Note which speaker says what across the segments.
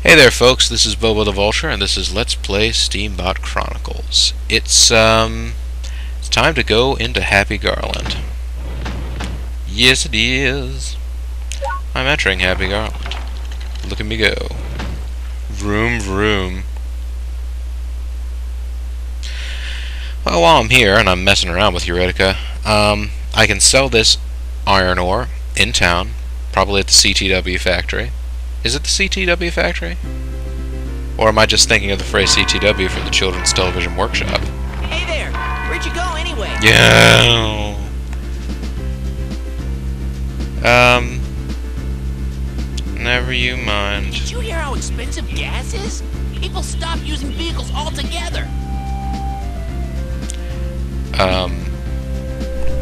Speaker 1: Hey there folks, this is Bobo the Vulture, and this is Let's Play Steambot Chronicles. It's time to go into Happy Garland. Yes it is. I'm entering Happy Garland. Look at me go. Vroom vroom. Well, while I'm here and I'm messing around with Eureka, I can sell this iron ore in town, probably at the CTW factory. Is it the CTW factory? Or am I just thinking of the phrase CTW from the Children's Television Workshop?
Speaker 2: Hey there! Where'd you go anyway?
Speaker 1: Yeah. Never you mind.
Speaker 2: Did you hear how expensive gas is? People stop using vehicles altogether.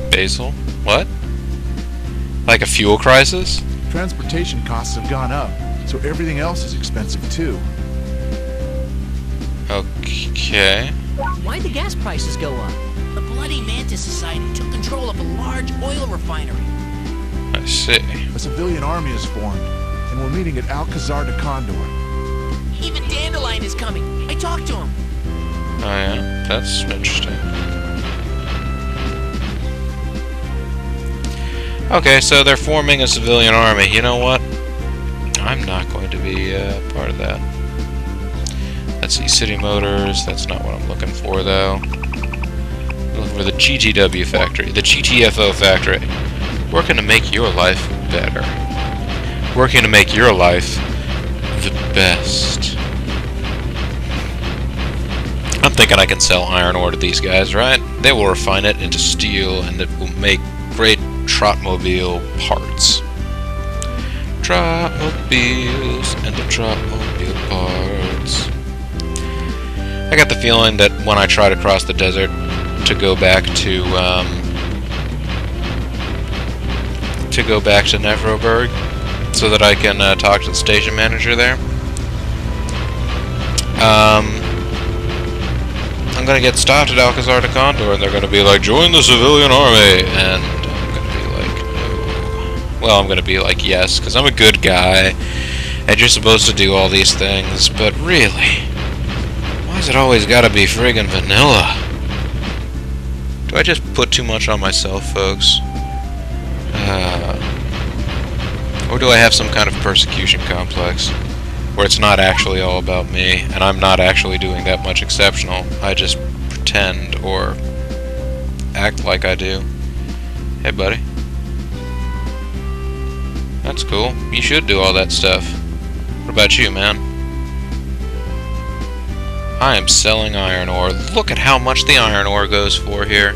Speaker 1: Basil? What? Like a fuel crisis?
Speaker 3: Transportation costs have gone up, so everything else is expensive too.
Speaker 1: Okay.
Speaker 4: Why'd the gas prices go up?
Speaker 2: The Bloody Mantis Society took control of a large oil refinery.
Speaker 1: I see.
Speaker 3: A civilian army is formed, and we're meeting at Alcazar de Condor.
Speaker 2: Even Dandelion is coming. I talked to him.
Speaker 1: Oh yeah, that's interesting. Okay, so they're forming a civilian army. You know what? I'm not going to be part of that. Let's see, City Motors. That's not what I'm looking for, though. I'm looking for the GTW factory, the GTFO factory. Working to make your life better. Working to make your life the best. I'm thinking I can sell iron ore to these guys, right? They will refine it into steel, and it will make great Trotmobile parts. Trotmobiles and the Trotmobile parts. I got the feeling that when I try to cross the desert to go back to Nevroberg, so that I can talk to the station manager there, I'm gonna get stopped at Alcazar de Condor, and they're gonna be like, "Join the civilian army," and I'm gonna be like, "No." Well, I'm gonna be like, "Yes," because I'm a good guy, and you're supposed to do all these things. But really, why's it always gotta be friggin' vanilla? Do I just put too much on myself, folks? Or do I have some kind of persecution complex, where it's not actually all about me, and I'm not actually doing that much exceptional? I just pretend or act like I do. Hey, buddy. That's cool. You should do all that stuff. What about you, man? I am selling iron ore. Look at how much the iron ore goes for here.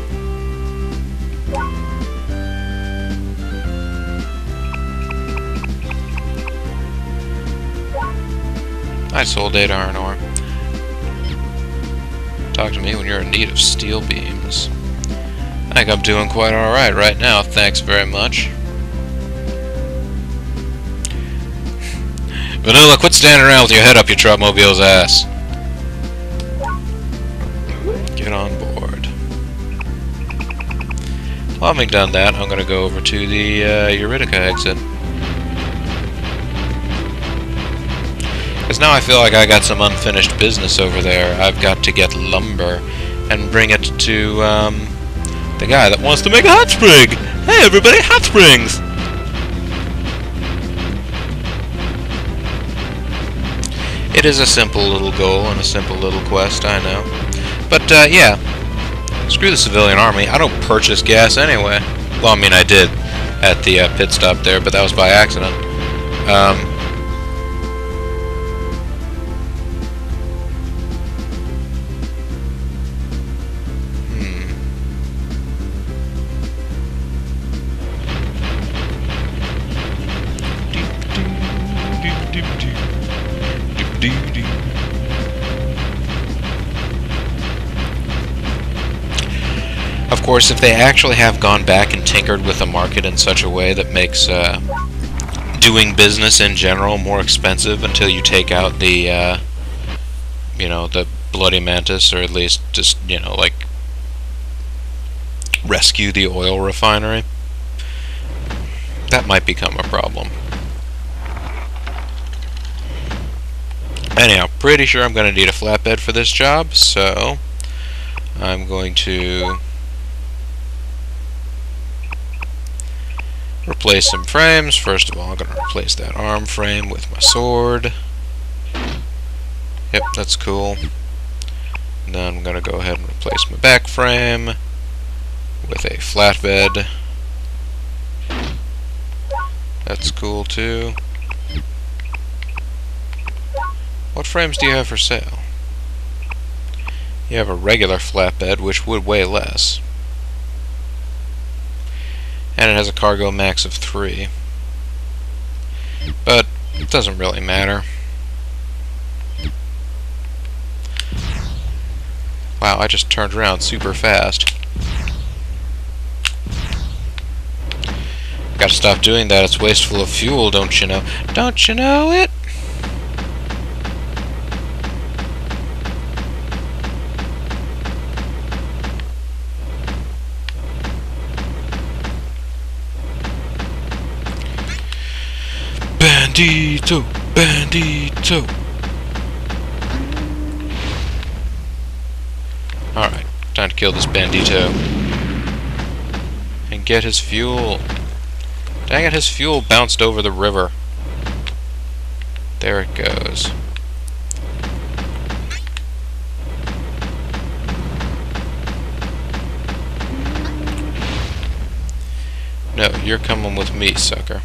Speaker 1: I sold 8 iron ore. Talk to me when you're in need of steel beams. I think I'm doing quite alright right now, thanks very much. Vanilla, quit standing around with your head up your Trotmobile's ass. Get on board. Well, having done that, I'm gonna go over to the Eureka exit. Because now I feel like I got some unfinished business over there. I've got to get lumber and bring it to the guy that wants to make a hot spring. Hey everybody, hot springs! It is a simple little goal and a simple little quest, I know. But yeah, screw the civilian army. I don't purchase gas anyway. Well, I mean I did at the pit stop there, but that was by accident. Of course, if they actually have gone back and tinkered with the market in such a way that makes doing business in general more expensive until you take out the, you know, the Bloody Mantis, or at least just, you know, like, rescue the oil refinery, that might become a problem. Anyhow, pretty sure I'm going to need a flatbed for this job, so I'm going to replace some frames. First of all, I'm going to replace that arm frame with my sword. Yep, that's cool. And then I'm going to go ahead and replace my back frame with a flatbed. That's cool too. What frames do you have for sale? You have a regular flatbed, which would weigh less. And it has a cargo max of 3. But it doesn't really matter. Wow, I just turned around super fast. Gotta stop doing that, it's wasteful of fuel, don't you know? Don't you know it? Bandito! Bandito! Alright, time to kill this bandito. And get his fuel. Dang it, his fuel bounced over the river. There it goes. No, you're coming with me, sucker.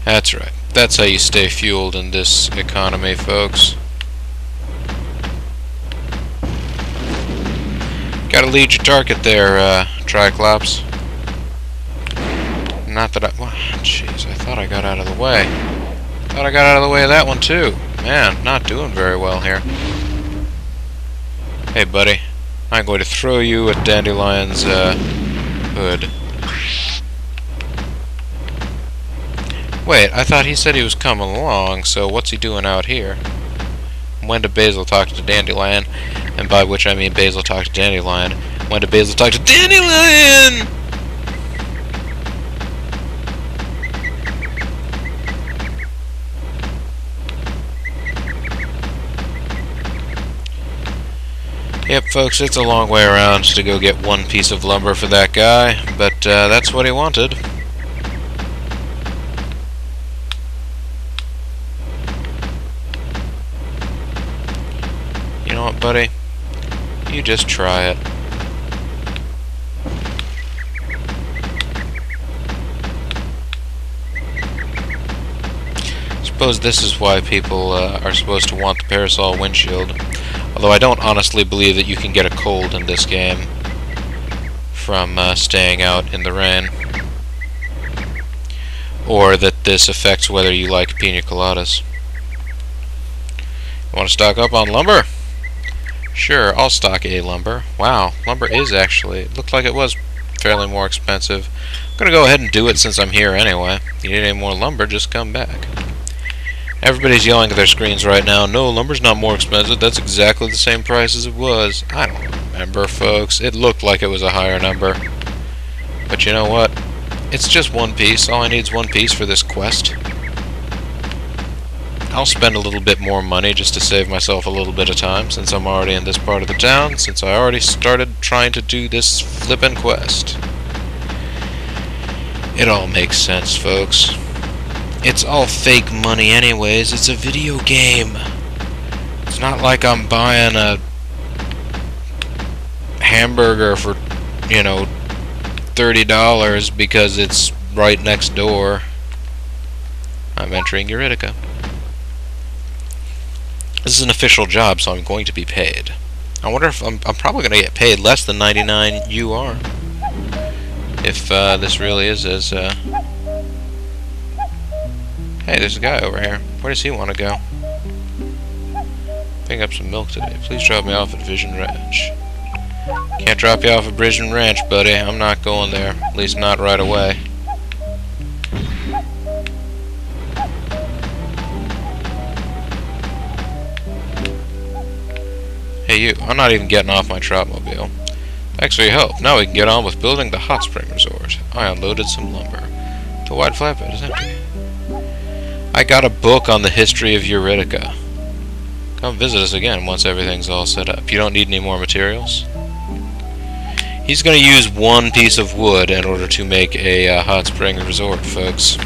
Speaker 1: That's right. That's how you stay fueled in this economy, folks. Gotta lead your target there, Triclops. Not that I... Well, jeez, I thought I got out of the way. Thought I got out of the way of that one, too. Man, not doing very well here. Hey, buddy. I'm going to throw you at Dandelion's, hood. Wait, I thought he said he was coming along, so what's he doing out here? When did Basil talk to Dandelion? And by which I mean Basil talked to Dandelion. When did Basil talk to Dandelion? Yep, folks, it's a long way around to go get one piece of lumber for that guy, but that's what he wanted. You know what, buddy? You just try it. I suppose this is why people are supposed to want the parasol windshield. Although I don't honestly believe that you can get a cold in this game from staying out in the rain. Or that this affects whether you like pina coladas. You want to stock up on lumber? Sure, I'll stock a lumber. Wow, lumber is actually... It looked like it was fairly more expensive. I'm gonna go ahead and do it since I'm here anyway. If you need any more lumber, just come back. Everybody's yelling at their screens right now. No, lumber's not more expensive. That's exactly the same price as it was. I don't remember, folks. It looked like it was a higher number. But you know what? It's just one piece. All I need is one piece for this quest. I'll spend a little bit more money just to save myself a little bit of time, since I'm already in this part of the town, since I already started trying to do this flippin' quest. It all makes sense, folks. It's all fake money anyways, it's a video game. It's not like I'm buying a hamburger for, you know, $30 because it's right next door. I'm entering Euridica. This is an official job, so I'm going to be paid. I wonder if I'm probably going to get paid less than 99 UR. If this really is as... Hey, there's a guy over here. Where does he want to go? Pick up some milk today. Please drop me off at Vision Ranch. Can't drop you off at Vision Ranch, buddy. I'm not going there. At least not right away. Hey you, I'm not even getting off my Trotmobile. Thanks for your help. Now we can get on with building the hot spring resort. I unloaded some lumber. The wide flatbed is empty. I got a book on the history of Eurydica. Come visit us again once everything's all set up. You don't need any more materials? He's going to use one piece of wood in order to make a hot spring resort, folks.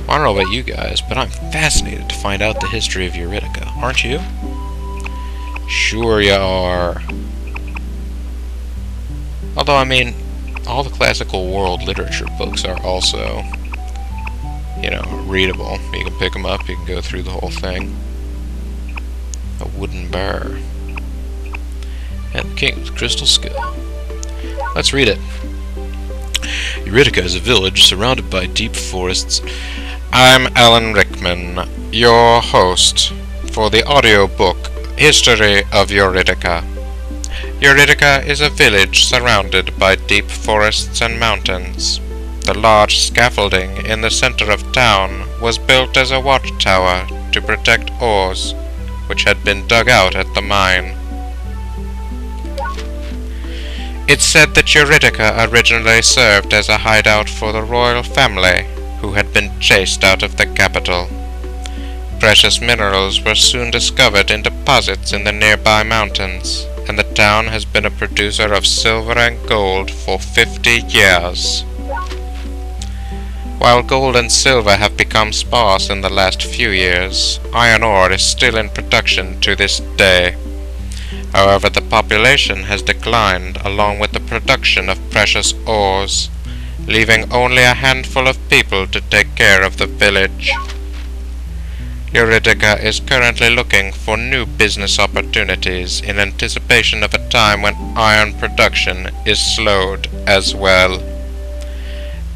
Speaker 1: I don't know about you guys, but I'm fascinated to find out the history of Eurydica. Aren't you? Sure you are. Although, I mean, all the classical world literature books are also, you know, readable. You can pick them up, you can go through the whole thing. A wooden bar. And the king with crystal skull. Let's read it. Eurydica is a village surrounded by deep forests. I'm Alan Rickman, your host for the audiobook History of Eurydica. Eurydica is a village surrounded by deep forests and mountains. The large scaffolding in the center of town was built as a watchtower to protect ores, which had been dug out at the mine. It's said that Eurydica originally served as a hideout for the royal family, who had been chased out of the capital. Precious minerals were soon discovered in deposits in the nearby mountains, and the town has been a producer of silver and gold for 50 years. While gold and silver have become sparse in the last few years, iron ore is still in production to this day. However, the population has declined along with the production of precious ores, leaving only a handful of people to take care of the village. Eurydica is currently looking for new business opportunities in anticipation of a time when iron production is slowed as well.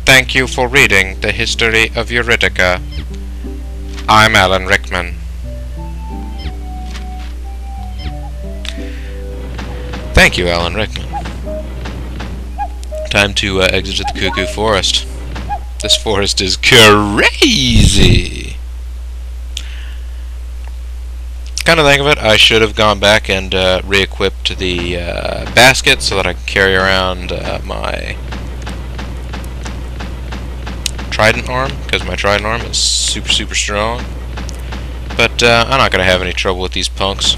Speaker 1: Thank you for reading the history of Eurydica. I'm Alan Rickman. Thank you, Alan Rickman. Time to exit the Cuckoo Forest. This forest is crazy! Kind of think of it, I should have gone back and re-equipped the basket so that I can carry around my trident arm, because my trident arm is super strong. But I'm not going to have any trouble with these punks.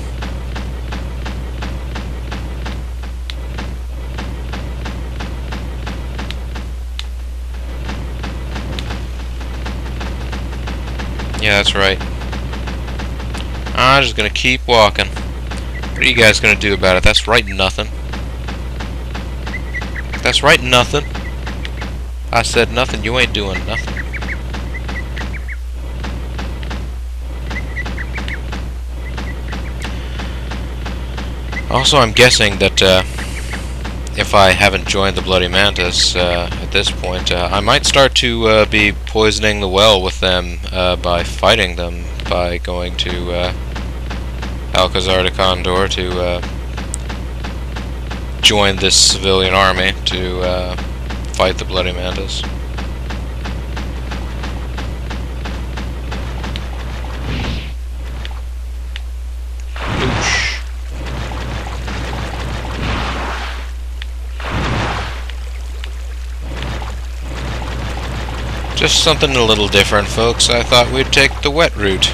Speaker 1: Yeah, that's right. I'm just gonna keep walking. What are you guys gonna do about it? That's right, nothing. That's right, nothing. I said nothing, you ain't doing nothing. Also, I'm guessing that if I haven't joined the Bloody Mantis at this point, I might start to be poisoning the well with them by fighting them, by going to Alcazar de Condor to join this civilian army to fight the Bloody Mantis. Just something a little different, folks. I thought we'd take the wet route.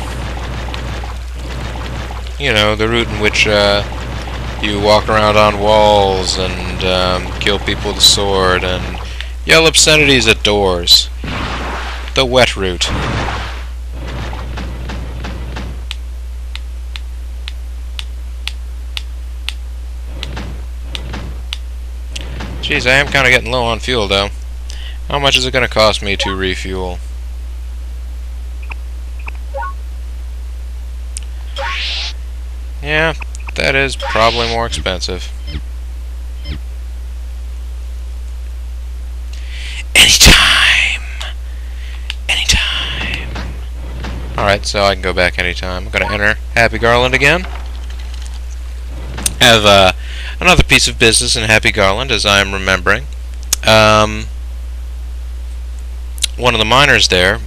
Speaker 1: You know, the route in which you walk around on walls and kill people with a sword and yell obscenities at doors. The wet route. Jeez, I am kind of getting low on fuel, though. How much is it going to cost me to refuel? Yeah, that is probably more expensive. Anytime! Anytime! Alright, so I can go back anytime. I'm going to enter Happy Garland again. Have another piece of business in Happy Garland, as I am remembering. One of the miners there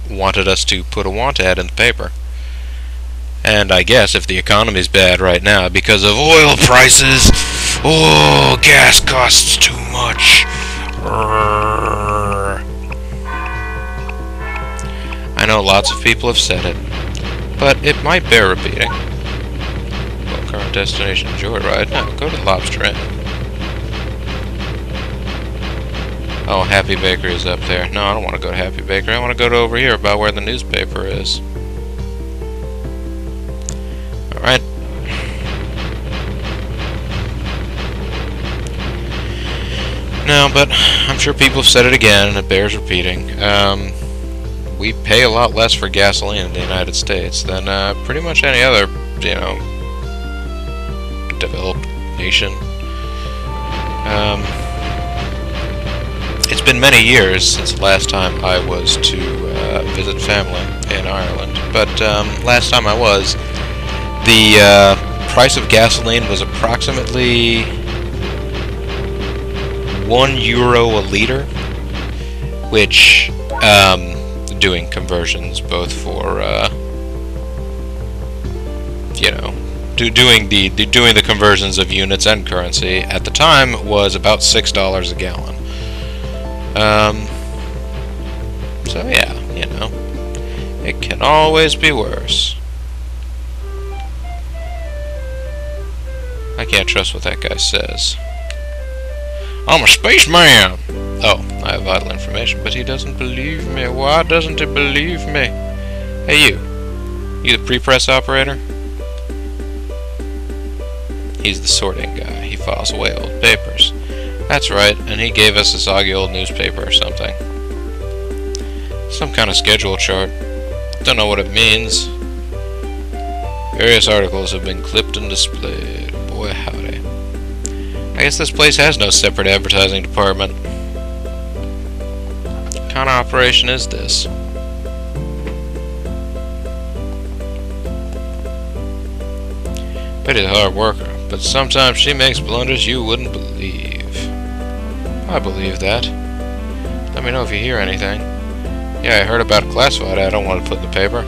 Speaker 1: wanted us to put a want ad in the paper. And I guess if the economy's bad right now because of oil prices, oh, gas costs too much. I know lots of people have said it, but it might bear repeating. Well, current destination Joyride. No, go to Lobster Inn. Oh, Happy Bakery is up there. No, I don't want to go to Happy Bakery. I want to go to over here about where the newspaper is. Alright. No, but I'm sure people have said it again, and it bears repeating. We pay a lot less for gasoline in the United States than pretty much any other, you know, developed nation. It's been many years since the last time I was to visit family in Ireland, but last time I was, the price of gasoline was approximately €1 a liter, which, doing conversions both for, you know, doing the conversions of units and currency at the time was about $6 a gallon. So yeah, you know, it can always be worse. I can't trust what that guy says. I'm a spaceman! Oh, I have vital information, but he doesn't believe me. Why doesn't he believe me? Hey, you. You the pre-press operator? He's the sorting guy. He files away old papers. That's right, and he gave us a soggy old newspaper or something. Some kind of schedule chart. Don't know what it means. Various articles have been clipped and displayed. Boy, howdy. I guess this place has no separate advertising department. What kind of operation is this? Betty's a hard worker, but sometimes she makes blunders you wouldn't believe. I believe that. Let me know if you hear anything. Yeah, I heard about a classified ad I don't want to put in the paper.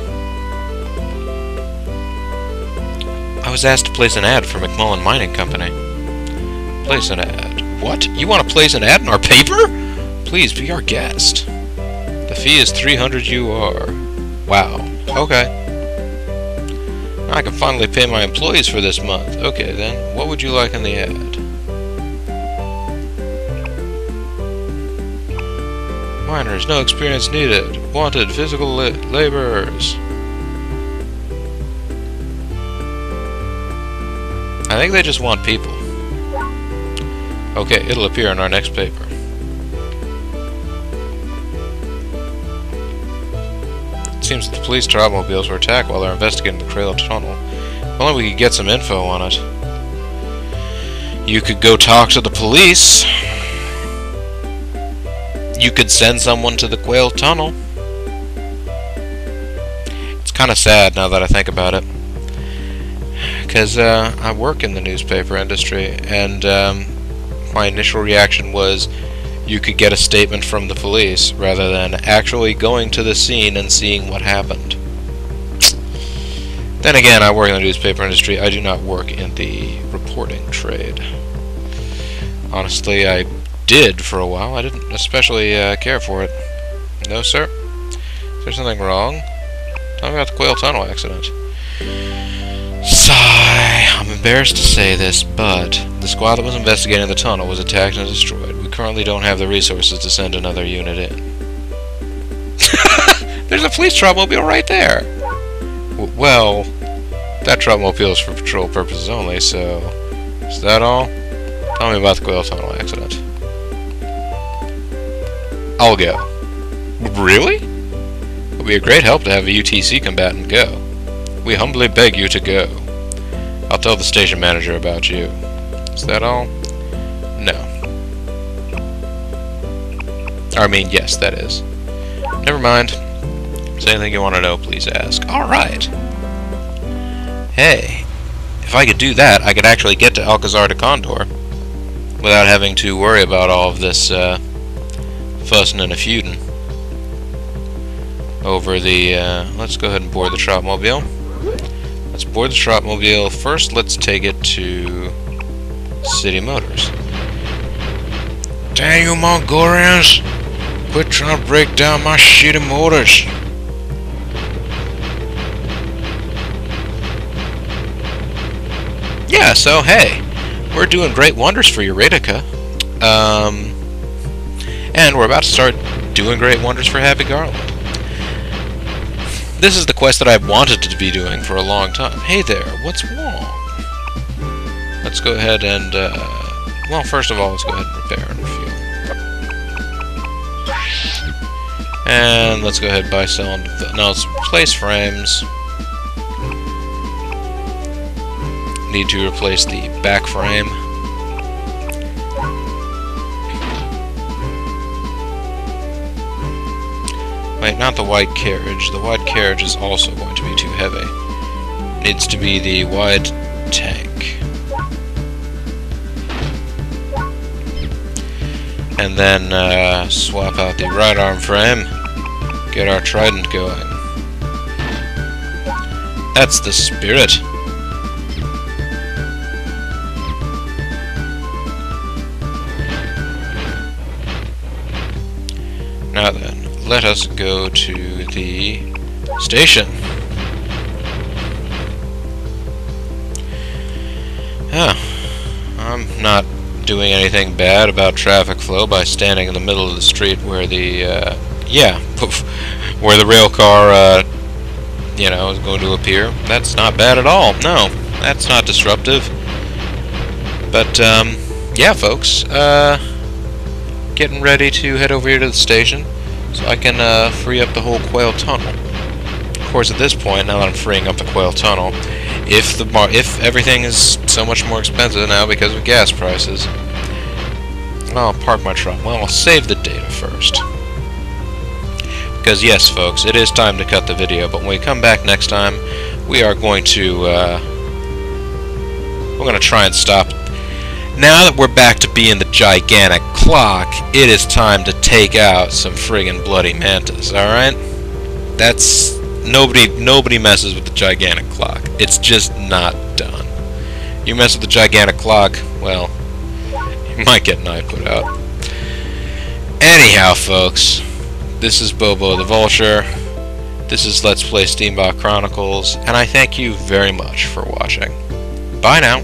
Speaker 1: I was asked to place an ad for McMullen Mining Company. Place an ad. What? You want to place an ad in our paper? Please be our guest. The fee is 300 UR. Wow. Okay. I can finally pay my employees for this month. Okay then, what would you like in the ad? Miners, no experience needed. Wanted physical laborers. I think they just want people. Okay, it'll appear in our next paper. It seems that the police automobiles were attacked while they're investigating the Crail Tunnel. If only we could get some info on it. You could go talk to the police. You could send someone to the Quail Tunnel. It's kind of sad now that I think about it. Because I work in the newspaper industry, and my initial reaction was you could get a statement from the police rather than actually going to the scene and seeing what happened. Then again, I work in the newspaper industry. I do not work in the reporting trade. Honestly, I did for a while. I didn't especially care for it. No, sir. Is there something wrong? Tell me about the Quail Tunnel accident. Sigh. I'm embarrassed to say this, but the squad that was investigating the tunnel was attacked and destroyed. We currently don't have the resources to send another unit in. There's a police truckmobile right there. Well, that truckmobile is for patrol purposes only, so... Is that all? Tell me about the Quail Tunnel accident. I'll go. Really? It would be a great help to have a UTC combatant go. We humbly beg you to go. I'll tell the station manager about you. Is that all? No. I mean, yes, that is. Never mind. If there's anything you want to know, please ask. Alright. Hey, if I could do that, I could actually get to Alcazar de Condor without having to worry about all of this fussing and a-feuding over the... let's go ahead and board the Troutmobile. Let's board the Shropmobile. First, let's take it to City Motors. Dang you Mongolians! Quit trying to break down my shitty motors! Yeah, so hey, we're doing great wonders for Eureka. And we're about to start doing great wonders for Happy Garland. This is the quest that I've wanted to be doing for a long time. Hey there, what's wrong? Let's go ahead and, well, first of all, let's go ahead and repair and refuel. And let's go ahead and buy, sell, and no, let's replace frames. Need to replace the back frame. Wait, not the wide carriage. The wide carriage is also going to be too heavy. Needs to be the wide tank. And then swap out the right arm frame. Get our trident going. That's the spirit. Now then, let us go to the station. I'm not doing anything bad about traffic flow by standing in the middle of the street where the, where the rail car, you know, is going to appear. That's not bad at all. No, that's not disruptive. But, yeah, folks, getting ready to head over here to the station so I can free up the whole Quail Tunnel. Of course, at this point, now that I'm freeing up the Quail Tunnel, if everything is so much more expensive now because of gas prices, well, I'll park my truck. Well, I'll save the data first. Because yes, folks, it is time to cut the video, but when we come back next time, we are going to we're going to try and stop. Now that we're back to being the gigantic clock, it is time to take out some friggin' bloody mantis, alright? That's... Nobody messes with the gigantic clock. It's just not done. You mess with the gigantic clock, well, you might get an eye put out. Anyhow, folks, this is Bobo the Vulture. This is Let's Play Steambot Chronicles, and I thank you very much for watching. Bye now.